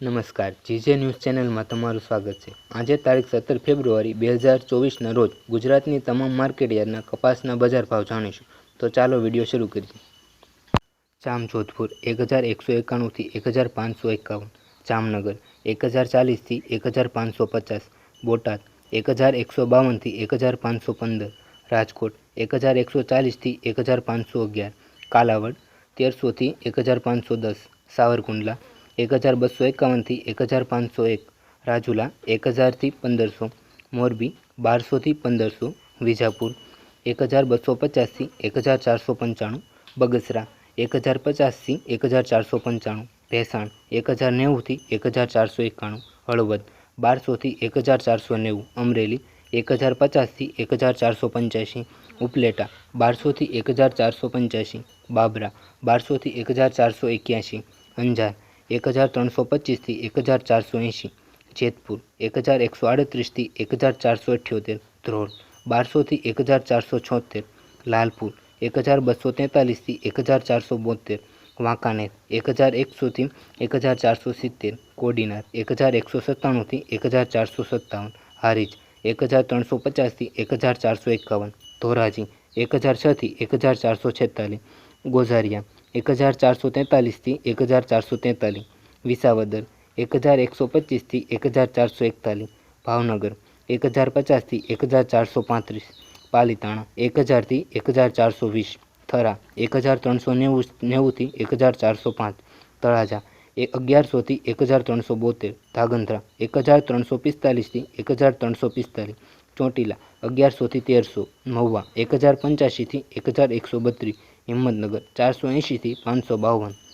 નમસ્કાર, GJ news ચેનલમાં તમારું સ્વાગત છે। આજે તારીખ 17 ફેબ્રુઆરી 2024ના રોજ ગુજરાતની તમામ માર્કેટયાર્ડના કપાસના બજાર ભાવ જાણીશું। તો ચાલો વિડીયો શરૂ કરીએ। જામજોધપુર 1191 થી 1551, જામનગર 1040 થી 1550, બોટાદ 1152 થી 1515, રાજકોટ 1140 થી 1511, કાલાવડ 1300 થી 1510, સાવરકુંડલા 1251 થી 1501, રાજુલા 1000 થી 1500, મોરબી 1200 થી 1500, વિજાપુર 1250 થી 1495, બગસરા 1050 થી 1495, ભેસાણ 1090 થી 1491, હળવદ 1200 થી 1490, અમરેલી 1050 થી 1485, ઉપલેટા 1200 થી 1485, બાબરા 1200 થી 1481, અંજાર 1325 થી 1480, જેતપુર 1138 થી 1478, ધ્રોલ 1200 થી 1476, લાલપુર 1243 થી 1472, વાંકાનેર 1100 થી 1470, કોડીનાર 1197 થી 1457, હારીજ 1350 થી 1451, ધોરાજી 1006 થી 1446, ગોઝારિયા 1443 થી 1443, વિસાવદર 1125 થી 1441, ભાવનગર 1050 થી 1435, પાલીતાણા 1000 થી 1420, થરા 1390 થી 1405, તળાજા 1100 થી 1372, ધાંગધ્રા 1345 થી 1345, ચોટીલા 1100 થી 1300, મહુવા 1085 થી 1132, હિંમતનગર 480 થી 552,